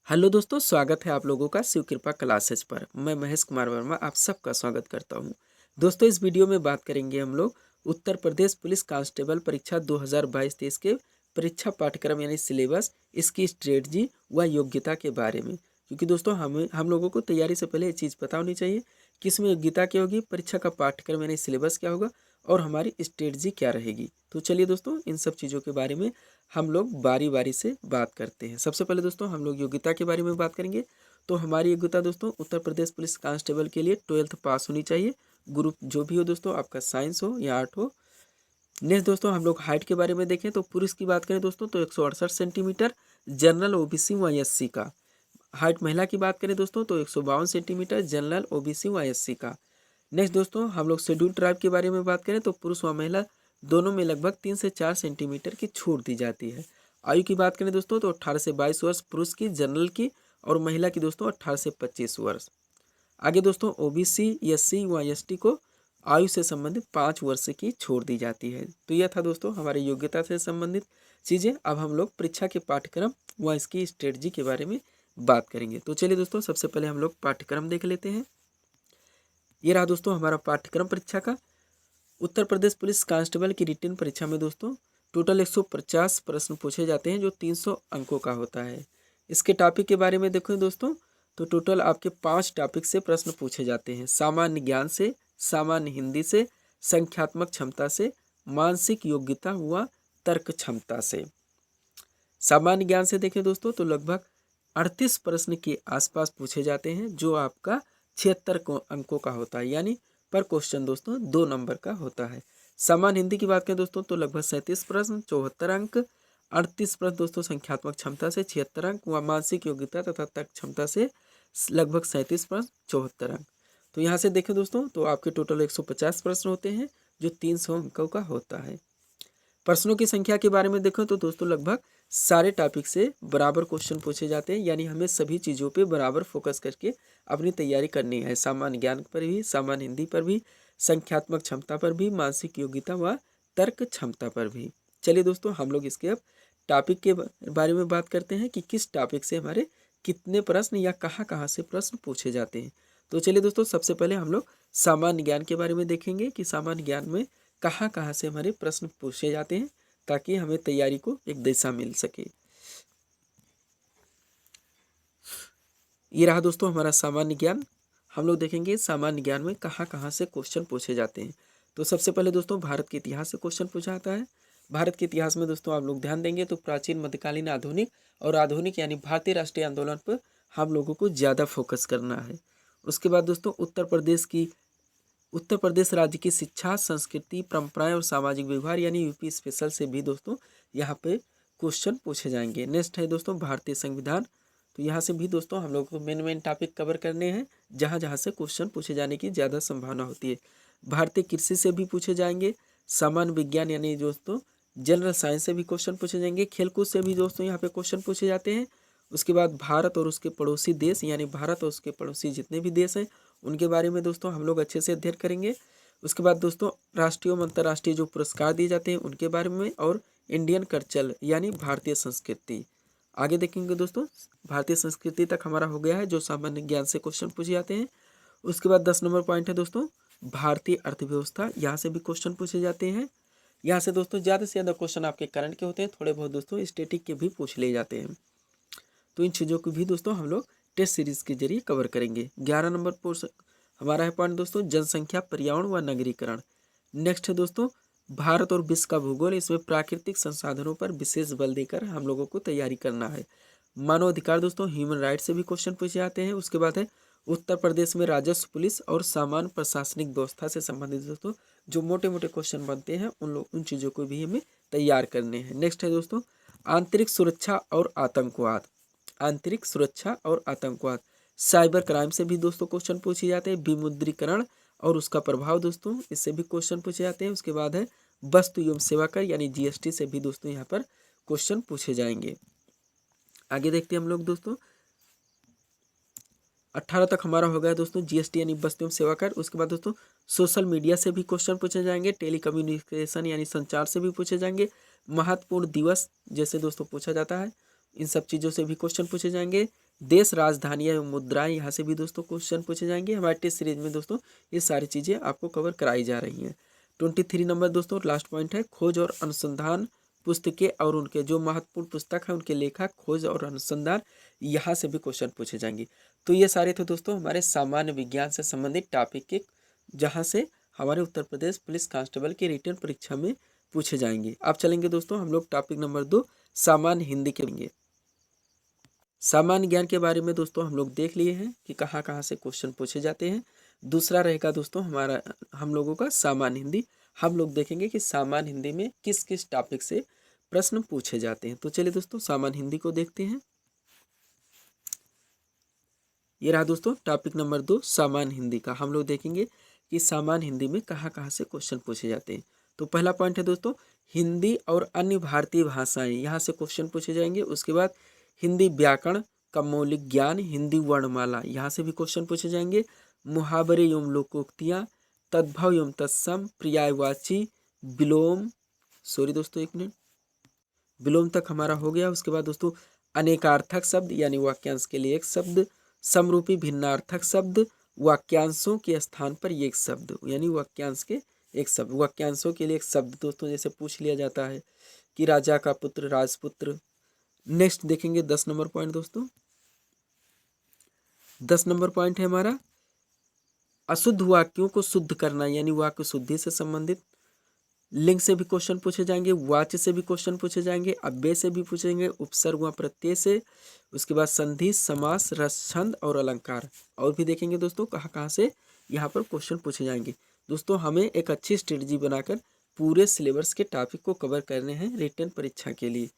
Hello दोस्तों, स्वागत है आप लोगों का शिव कृपा क्लासेज पर। मैं महेश कुमार वर्मा आप सबका स्वागत करता हूं। दोस्तों, इस वीडियो में बात करेंगे हम लोग उत्तर प्रदेश पुलिस कांस्टेबल परीक्षा 2022-23 के परीक्षा पाठ्यक्रम यानी सिलेबस, इसकी स्ट्रेटजी व योग्यता के बारे में। क्योंकि दोस्तों हम लोगों को तैयारी से पहले ये चीज़ पता होनी चाहिए कि इसमें योग्यता क्या होगी, परीक्षा का पाठ्यक्रम यानी सिलेबस क्या होगा और हमारी स्ट्रेटजी क्या रहेगी। तो चलिए दोस्तों, इन सब चीज़ों के बारे में हम लोग बारी बारी से बात करते हैं। सबसे पहले दोस्तों हम लोग योग्यता के बारे में बात करेंगे। तो हमारी योग्यता दोस्तों उत्तर प्रदेश पुलिस कांस्टेबल के लिए 12th पास होनी चाहिए। ग्रुप जो भी हो दोस्तों, आपका साइंस हो या आर्ट हो। नेक्स्ट दोस्तों हम लोग हाइट के बारे में देखें तो पुरुष की बात करें दोस्तों तो 168 सेंटीमीटर, जनरल ओबीसी व एससी का। हाइट महिला की बात करें दोस्तों तो 152 सेंटीमीटर, जनरल ओबीसी व एससी का। नेक्स्ट दोस्तों हम लोग शेड्यूल ट्राइब के बारे में बात करें तो पुरुष व महिला दोनों में लगभग 3 से 4 सेंटीमीटर की छूट दी जाती है। आयु की बात करें दोस्तों तो 18 से 22 वर्ष पुरुष की जनरल की, और महिला की दोस्तों 18 से 25 वर्ष। आगे दोस्तों ओबीसी, एससी व एसटी को आयु से संबंधित 5 वर्ष की छूट दी जाती है। तो यह था दोस्तों हमारी योग्यता से संबंधित चीज़ें। अब हम लोग परीक्षा के पाठ्यक्रम व इसकी स्ट्रेटजी के बारे में बात करेंगे। तो चलिए दोस्तों, सबसे पहले हम लोग पाठ्यक्रम देख लेते हैं। ये रहा दोस्तों हमारा पाठ्यक्रम परीक्षा का। उत्तर प्रदेश पुलिस कांस्टेबल की रिटन परीक्षा में दोस्तों टोटल 150 प्रश्न पूछे जाते हैं जो 300 अंकों का होता है। इसके टॉपिक के बारे में देखो दोस्तों तो टोटल आपके 5 टॉपिक से प्रश्न पूछे जाते हैं। सामान्य ज्ञान से, सामान्य हिंदी से, संख्यात्मक क्षमता से, मानसिक योग्यता व तर्क क्षमता से। सामान्य ज्ञान से देखें दोस्तों तो लगभग 38 प्रश्न के आसपास पूछे जाते हैं जो आपका 76 अंकों का होता है, यानी पर क्वेश्चन दोस्तों 2 नंबर का होता है। सामान्य हिंदी की बात करें दोस्तों तो लगभग 37 प्रश्न, 74 अंक। 38 प्रश्न दोस्तों संख्यात्मक क्षमता से, 76 अंक व मानसिक योग्यता तथा तर्क क्षमता से लगभग 37 प्रश्न, 74 अंक। तो यहाँ से देखें दोस्तों तो आपके टोटल 150 प्रश्न होते हैं जो 300 अंकों का होता है। प्रश्नों की संख्या के बारे में देखो तो दोस्तों लगभग सारे टॉपिक से बराबर क्वेश्चन पूछे जाते हैं, यानी हमें सभी चीज़ों पे बराबर फोकस करके अपनी तैयारी करनी है। सामान्य ज्ञान पर भी, सामान्य हिंदी पर भी, संख्यात्मक क्षमता पर भी, मानसिक योग्यता व तर्क क्षमता पर भी। चलिए दोस्तों हम लोग इसके अब टॉपिक के बारे में बात करते हैं कि किस टॉपिक से हमारे कितने प्रश्न या कहाँ कहाँ से प्रश्न पूछे जाते हैं। तो चलिए दोस्तों सबसे पहले हम लोग सामान्य ज्ञान के बारे में देखेंगे कि सामान्य ज्ञान में कहाँ कहाँ से हमारे प्रश्न पूछे जाते हैं ताकि हमें तैयारी को एक दिशा मिल सके। ये रहा दोस्तों हमारा सामान्य ज्ञान। हम लोग देखेंगे सामान्य ज्ञान में कहाँ कहाँ से क्वेश्चन पूछे जाते हैं। तो सबसे पहले दोस्तों भारत के इतिहास से क्वेश्चन पूछा जाता है। भारत के इतिहास में दोस्तों आप लोग ध्यान देंगे तो प्राचीन, मध्यकालीन, आधुनिक और आधुनिक यानी भारतीय राष्ट्रीय आंदोलन पर हम लोगों को ज़्यादा फोकस करना है। उसके बाद दोस्तों उत्तर प्रदेश राज्य की शिक्षा, संस्कृति, परंपराएं और सामाजिक व्यवहार यानी यूपी स्पेशल से भी दोस्तों यहाँ पे क्वेश्चन पूछे जाएंगे। नेक्स्ट है दोस्तों भारतीय संविधान। तो यहाँ से भी दोस्तों हम लोग को मेन टॉपिक कवर करने हैं जहाँ जहाँ से क्वेश्चन पूछे जाने की ज़्यादा संभावना होती है। भारतीय कृषि से भी पूछे जाएंगे। सामान्य विज्ञान यानी दोस्तों जनरल साइंस से भी क्वेश्चन पूछे जाएंगे। खेलकूद से भी दोस्तों यहाँ पे क्वेश्चन पूछे जाते हैं। उसके बाद भारत और उसके पड़ोसी देश यानी भारत और उसके पड़ोसी जितने भी देश हैं उनके बारे में दोस्तों हम लोग अच्छे से अध्ययन करेंगे। उसके बाद दोस्तों राष्ट्रीय और अंतर्राष्ट्रीय जो पुरस्कार दिए जाते हैं उनके बारे में, और इंडियन कल्चर यानी भारतीय संस्कृति आगे देखेंगे दोस्तों। भारतीय संस्कृति तक हमारा हो गया है जो सामान्य ज्ञान से क्वेश्चन पूछे जाते हैं। उसके बाद 10 नंबर पॉइंट है दोस्तों भारतीय अर्थव्यवस्था, यहाँ से भी क्वेश्चन पूछे जाते हैं। यहाँ से दोस्तों ज़्यादा से ज़्यादा क्वेश्चन आपके करंट के होते हैं, थोड़े बहुत दोस्तों स्टैटिक के भी पूछ ले जाते हैं। तो इन चीज़ों को भी दोस्तों हम लोग टेस्ट सीरीज के जरिए कवर करेंगे। 11 नंबर पोर्शन हमारा है पॉइंट दोस्तों जनसंख्या, पर्यावरण व नगरीकरण। नेक्स्ट है दोस्तों भारत और विश्व का भूगोल। इसमें प्राकृतिक संसाधनों पर विशेष बल देकर हम लोगों को तैयारी करना है। मानवाधिकार दोस्तों ह्यूमन राइट से भी क्वेश्चन पूछे जाते हैं। उसके बाद है उत्तर प्रदेश में राजस्व, पुलिस और सामान्य प्रशासनिक व्यवस्था से संबंधित दोस्तों जो मोटे मोटे क्वेश्चन बनते हैं उन चीज़ों को भी हमें तैयार करने हैं। नेक्स्ट है दोस्तों आंतरिक सुरक्षा और आतंकवाद। आंतरिक सुरक्षा और आतंकवाद, साइबर क्राइम से भी दोस्तों क्वेश्चन पूछे जाते हैं। विमुद्रीकरण और उसका प्रभाव दोस्तों इससे भी क्वेश्चन पूछे जाते हैं। उसके बाद है वस्तु एवं सेवा कर यानी जीएसटी से भी दोस्तों यहाँ पर क्वेश्चन पूछे जाएंगे। आगे देखते हैं हम लोग दोस्तों 18 तक हमारा हो गया दोस्तों जीएसटी यानी वस्तु एवं सेवा कर। उसके बाद दोस्तों सोशल मीडिया से भी क्वेश्चन पूछे जाएंगे। टेलीकम्युनिकेशन यानी संचार से भी पूछे जाएंगे। महत्वपूर्ण दिवस जैसे दोस्तों पूछा जाता है, इन सब चीज़ों से भी क्वेश्चन पूछे जाएंगे। देश, राजधानियाँ एवं मुद्राएं, यहाँ से भी दोस्तों क्वेश्चन पूछे जाएंगे। हमारे टेस्ट सीरीज में दोस्तों ये सारी चीज़ें आपको कवर कराई जा रही हैं। 23 नंबर दोस्तों लास्ट पॉइंट है, खोज और अनुसंधान पुस्तकें और उनके जो महत्वपूर्ण पुस्तक है उनके लेखक, खोज और अनुसंधान, यहाँ से भी क्वेश्चन पूछे जाएंगे। तो ये सारे थे दोस्तों हमारे सामान्य विज्ञान से संबंधित टॉपिक के, जहाँ से हमारे उत्तर प्रदेश पुलिस कांस्टेबल की रिटन परीक्षा में पूछे जाएंगे। अब चलेंगे दोस्तों हम लोग टॉपिक नंबर 2 सामान्य हिंदी के लेंगे। सामान्य ज्ञान के बारे में दोस्तों हम लोग देख लिए हैं कि कहाँ कहाँ से क्वेश्चन पूछे जाते हैं। दूसरा रहेगा दोस्तों हमारा हम लोगों का सामान्य हिंदी। हम लोग देखेंगे कि सामान्य हिंदी में किस किस टॉपिक से प्रश्न पूछे जाते हैं। तो चलिए दोस्तों सामान्य हिंदी को देखते हैं। ये रहा दोस्तों टॉपिक नंबर 2 सामान्य हिंदी का। हम लोग देखेंगे कि सामान्य हिंदी में कहाँ कहाँ से क्वेश्चन पूछे जाते हैं। तो पहला पॉइंट है दोस्तों हिंदी और अन्य भारतीय भाषाएं, यहाँ से क्वेश्चन पूछे जाएंगे। उसके बाद हिंदी व्याकरण का मौलिक ज्ञान, हिंदी वर्णमाला, यहाँ से भी क्वेश्चन पूछे जाएंगे। मुहावरे एवं लोकोक्तियाँ, तद्भव एवं तत्सम, पर्यायवाची, विलोम, सॉरी दोस्तों एक मिनट, विलोम तक हमारा हो गया। उसके बाद दोस्तों अनेकार्थक शब्द यानी वाक्यांश के लिए एक शब्द, समरूपी भिन्नार्थक शब्द, वाक्यांशों के स्थान पर एक शब्द यानी वाक्यांश के एक शब्द, वाक्यांशों के लिए एक शब्द दोस्तों जैसे पूछ लिया जाता है कि राजा का पुत्र, राजपुत्र। नेक्स्ट देखेंगे 10 नंबर पॉइंट दोस्तों। 10 नंबर पॉइंट है हमारा अशुद्ध वाक्यों को शुद्ध करना यानी वाक्य शुद्धि से संबंधित। लिंग से भी क्वेश्चन पूछे जाएंगे, वाच्य से भी क्वेश्चन पूछे जाएंगे, अव्यय से भी पूछेंगे, उपसर्ग व प्रत्यय से। उसके बाद संधि, समास, रस, छंद और अलंकार, और भी देखेंगे दोस्तों कहाँ कहाँ से यहाँ पर क्वेश्चन पूछे जाएंगे। दोस्तों हमें एक अच्छी स्ट्रेटजी बनाकर पूरे सिलेबस के टॉपिक को कवर करने हैं रिटन परीक्षा के लिए।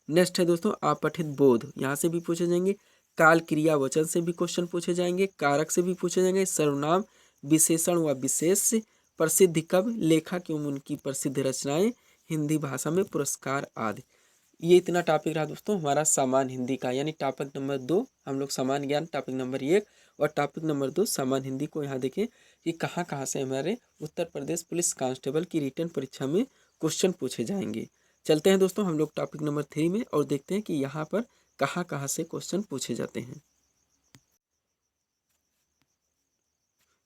नेक्स्ट है दोस्तों अपठित बोध, यहाँ से भी पूछे जाएंगे। काल, क्रिया, वचन से भी क्वेश्चन पूछे जाएंगे, कारक से भी पूछे जाएंगे, सर्वनाम, विशेषण व विशेष, प्रसिद्ध कवि, लेखक एवं उनकी प्रसिद्ध रचनाएं, हिंदी भाषा में पुरस्कार आदि। ये इतना टॉपिक रहा दोस्तों हमारा सामान्य हिंदी का, यानी टॉपिक नंबर 2 हम लोग सामान्य ज्ञान, टॉपिक नंबर 1 और टॉपिक नंबर 2 सामान्य हिंदी को यहाँ देखें कि कहाँ कहाँ से हमारे उत्तर प्रदेश पुलिस कांस्टेबल की रिटन परीक्षा में क्वेश्चन पूछे जाएंगे। चलते हैं दोस्तों हम लोग टॉपिक नंबर 3 में और देखते हैं कि यहाँ पर कहाँ कहाँ से क्वेश्चन पूछे जाते हैं।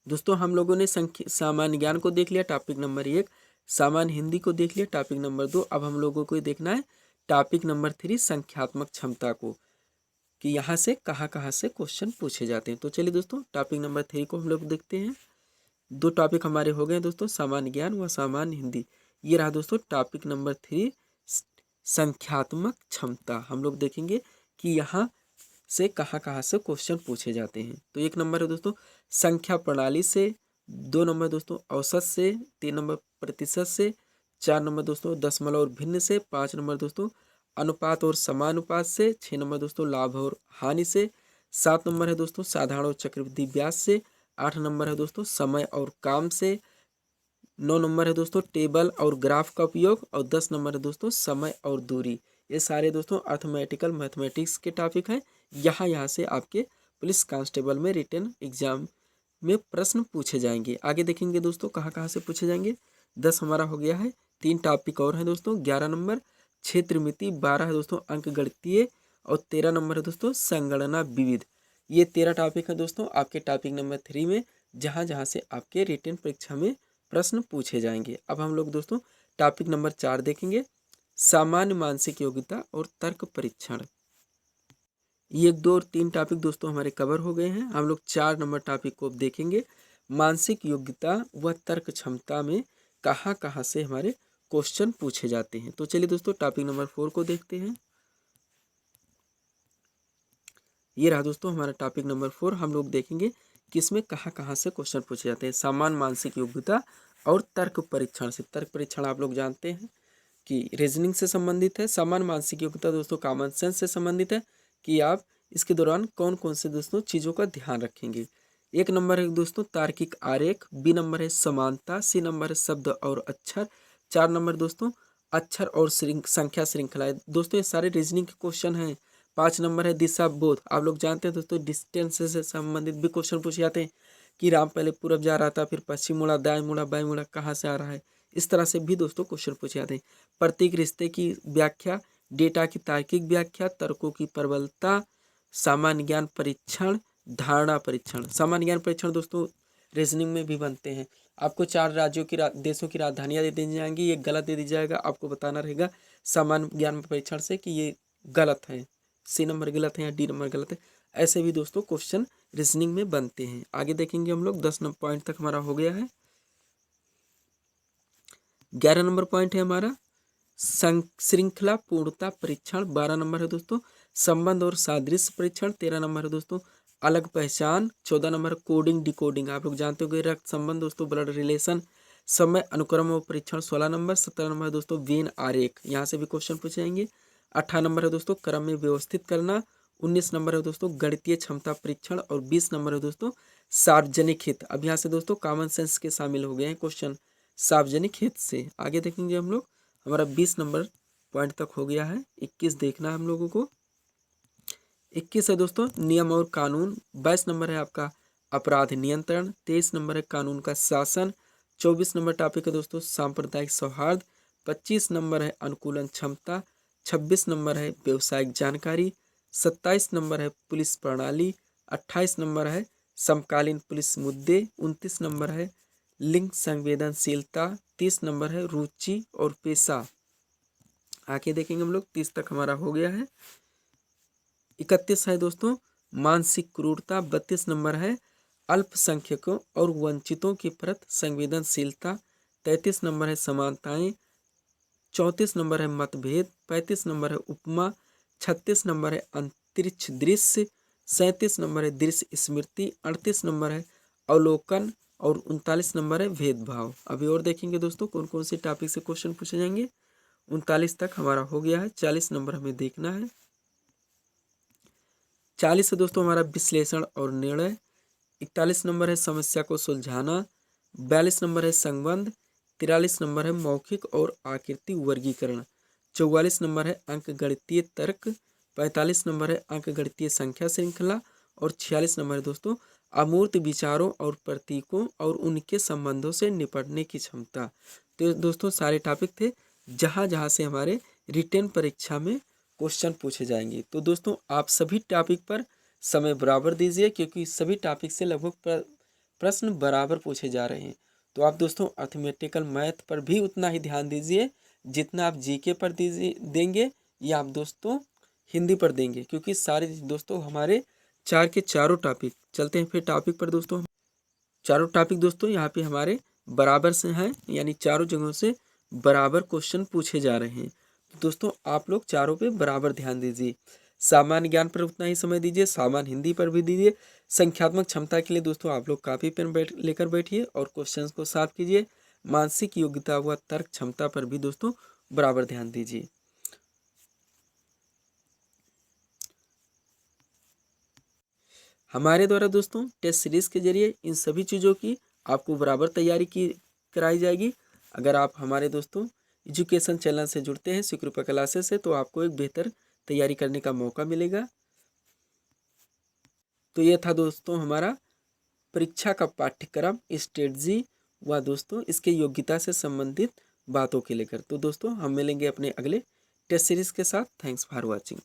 दोस्तों हम लोगों ने सामान्य ज्ञान को देख लिया टॉपिक नंबर 1, सामान्य हिंदी को देख लिया टॉपिक नंबर 2। अब हम लोगों को देखना है टॉपिक नंबर 3 संख्यात्मक क्षमता को, कि यहाँ से कहाँ से क्वेश्चन पूछे जाते हैं। तो चलिए दोस्तों टॉपिक नंबर 3 को हम लोग देखते हैं। 2 टॉपिक हमारे हो गए दोस्तों सामान्य ज्ञान व सामान्य हिंदी। ये रहा दोस्तों टॉपिक नंबर 3 संख्यात्मक क्षमता। हम लोग देखेंगे कि यहाँ से कहाँ से क्वेश्चन पूछे जाते हैं। तो 1 नंबर है दोस्तों संख्या प्रणाली से, 2 नंबर दोस्तों औसत से, 3 नंबर प्रतिशत से, 4 नंबर दोस्तों दशमलव और भिन्न से, 5 नंबर दोस्तों अनुपात और समानुपात से, 6 नंबर दोस्तों लाभ और हानि से, 7 नंबर है दोस्तों साधारण और चक्रवृद्धि ब्याज से, 8 नंबर है दोस्तों समय और काम से, 9 नंबर है दोस्तों टेबल और ग्राफ का उपयोग, और 10 नंबर है दोस्तों समय और दूरी। ये सारे दोस्तों अर्थमेटिकल मैथमेटिक्स के टॉपिक हैं। यहाँ से आपके पुलिस कांस्टेबल में रिटन एग्जाम में प्रश्न पूछे जाएंगे। आगे देखेंगे दोस्तों कहाँ से पूछे जाएंगे। 10 हमारा हो गया है, 3 टॉपिक और हैं दोस्तों। 11 नंबर क्षेत्र मिति, 12 है दोस्तों अंक गणितीय, और 13 नंबर है दोस्तों संगणना विविध। ये 13 टॉपिक है दोस्तों आपके टॉपिक नंबर 3 में, जहाँ से आपके रिटन परीक्षा में प्रश्न पूछे जाएंगे। अब हम लोग दोस्तों टॉपिक नंबर 4 देखेंगे सामान्य मानसिक योग्यता और तर्क परीक्षण। ये 1, 2 और 3 टॉपिक दोस्तों हमारे कवर हो गए हैं। हम लोग 4 नंबर टॉपिक को अब देखेंगे मानसिक योग्यता व तर्क क्षमता में कहाँ से हमारे क्वेश्चन पूछे जाते हैं। तो चलिए दोस्तों टॉपिक नंबर 4 को देखते हैं। ये रहा दोस्तों हमारा टॉपिक नंबर 4। हम लोग देखेंगे कि इसमें कहाँ से क्वेश्चन पूछे जाते हैं। सामान्य मानसिक योग्यता और तर्क परीक्षण से। तर्क परीक्षण आप लोग जानते हैं कि रीजनिंग से संबंधित है। सामान्य मानसिक योग्यता दोस्तों कॉमन सेंस से संबंधित है कि आप इसके दौरान कौन से दोस्तों चीज़ों का ध्यान रखेंगे। 1 नंबर है दोस्तों तार्किक आरेख, बी नंबर है समानता, सी नंबर है शब्द और अक्षर, 4 नंबर दोस्तों अक्षर और संख्या श्रृंखलाएं। दोस्तों ये सारे रीजनिंग के क्वेश्चन हैं। 5 नंबर है दिशा बोध। आप लोग जानते हैं दोस्तों डिस्टेंस से संबंधित भी क्वेश्चन पूछे जाते हैं कि राम पहले पूरब जा रहा था, फिर पश्चिम मुड़ा, दाएं मुड़ा, बाएं मुड़ा, कहाँ से आ रहा है। इस तरह से भी दोस्तों क्वेश्चन पूछे जाते हैं। प्रतीक रिश्ते की व्याख्या, डेटा की तार्किक व्याख्या, तर्कों की प्रबलता, सामान्य ज्ञान परीक्षण, धारणा परीक्षण। सामान्य ज्ञान परीक्षण दोस्तों रीजनिंग में भी बनते हैं। आपको 4 राज्यों की देशों की राजधानियाँ दे दी जाएंगी, ये गलत दे दी जाएगा, आपको बताना रहेगा सामान्य ज्ञान परीक्षण से कि ये गलत है, सी नंबर गलत है या डी नंबर गलत है। ऐसे भी दोस्तों क्वेश्चन रीजनिंग में बनते हैं। आगे देखेंगे हम लोग। 10 पॉइंट तक हमारा हो गया है। 11 नंबर पॉइंट है हमारा श्रृंखला पूर्णता परीक्षण। 12 नंबर है दोस्तों संबंध और सादृश्य परीक्षण। 13 नंबर है दोस्तों अलग पहचान। 14 नंबर कोडिंग डिकोडिंग, आप लोग जानते हो रक्त संबंध दोस्तों, ब्लड रिलेशन। समय अनुक्रम और परीक्षण 16 नंबर। 17 नंबर है दोस्तों वेन आरेख, यहाँ से भी क्वेश्चन पूछे जाएंगे। 18 नंबर है दोस्तों क्रम में व्यवस्थित करना। 19 नंबर है दोस्तों गणितीय क्षमता परीक्षण। और 20 नंबर है दोस्तों सार्वजनिक हित। अब यहाँ से दोस्तों कॉमन सेंस के शामिल हो गए हैं क्वेश्चन सार्वजनिक हित से। आगे देखेंगे हम लोग। हमारा 20 नंबर पॉइंट तक हो गया है। 21 देखना है हम लोगों को। 21 है दोस्तों नियम और कानून। 22 नंबर है आपका अपराध नियंत्रण। 23 नंबर है कानून का शासन। 24 नंबर टॉपिक है दोस्तों सांप्रदायिक सौहार्द। 25 नंबर है अनुकूलन क्षमता। 26 नंबर है व्यवसायिक जानकारी। 27 नंबर है पुलिस प्रणाली। 28 नंबर है समकालीन पुलिस मुद्दे। 29 नंबर है लिंग संवेदनशीलता। 30 नंबर है रुचि और पेशा। आगे देखेंगे हम लोग। 30 तक हमारा हो गया है। 31 है दोस्तों मानसिक क्रूरता। 32 नंबर है अल्पसंख्यकों और वंचितों के प्रति संवेदनशीलता। 33 नंबर है समानताएं। 34 नंबर है मतभेद। 35 नंबर है उपमा। 36 नंबर है अंतरिक्ष दृश्य। 37 नंबर है दृश्य स्मृति। 38 नंबर है अवलोकन। और 39 नंबर है भेदभाव। अभी और देखेंगे दोस्तों कौन कौन से टॉपिक से क्वेश्चन पूछे जाएंगे। 39 तक हमारा हो गया है। 40 नंबर हमें देखना है। 40 है दोस्तों हमारा विश्लेषण और निर्णय। 41 नंबर है समस्या को सुलझाना। 42 नंबर है संबंध। 43 नंबर है मौखिक और आकृति वर्गीकरण। 44 नंबर है अंकगणितीय तर्क। 45 नंबर है अंकगणितीय संख्या श्रृंखला। और 46 नंबर है दोस्तों अमूर्त विचारों और प्रतीकों और उनके संबंधों से निपटने की क्षमता। तो दोस्तों सारे टॉपिक थे जहाँ जहाँ से हमारे रिटेन परीक्षा में क्वेश्चन पूछे जाएंगे। तो दोस्तों आप सभी टॉपिक पर समय बराबर दीजिए, क्योंकि सभी टॉपिक से लगभग प्रश्न बराबर पूछे जा रहे हैं। तो आप दोस्तों अर्थमेटिकल मैथ पर भी उतना ही ध्यान दीजिए जितना आप जीके पर देंगे या आप दोस्तों हिंदी पर देंगे, क्योंकि सारे दोस्तों हमारे 4 के चारों टॉपिक चलते हैं। फिर टॉपिक पर दोस्तों चारों टॉपिक दोस्तों यहाँ पे हमारे बराबर से हैं, यानी चारों जगहों से बराबर क्वेश्चन पूछे जा रहे हैं। तो दोस्तों आप लोग चारों पे बराबर ध्यान दीजिए। सामान्य ज्ञान पर उतना ही समय दीजिए, सामान्य हिंदी पर भी दीजिए। संख्यात्मक क्षमता के लिए दोस्तों आप लोग कापी पेन लेकर बैठिए और क्वेश्चंस को साफ कीजिए। मानसिक योग्यता व तर्क क्षमता पर भी दोस्तों बराबर ध्यान दीजिए। हमारे द्वारा दोस्तों टेस्ट सीरीज के जरिए इन सभी चीज़ों की आपको बराबर तैयारी की कराई जाएगी। अगर आप हमारे दोस्तों एजुकेशन चैनल से जुड़ते हैं सुकृपा क्लासेस से, तो आपको एक बेहतर तैयारी करने का मौका मिलेगा। तो ये था दोस्तों हमारा परीक्षा का पाठ्यक्रम स्ट्रेटजी व दोस्तों इसके योग्यता से संबंधित बातों के लेकर। तो दोस्तों हम मिलेंगे अपने अगले टेस्ट सीरीज के साथ। Thanks for watching.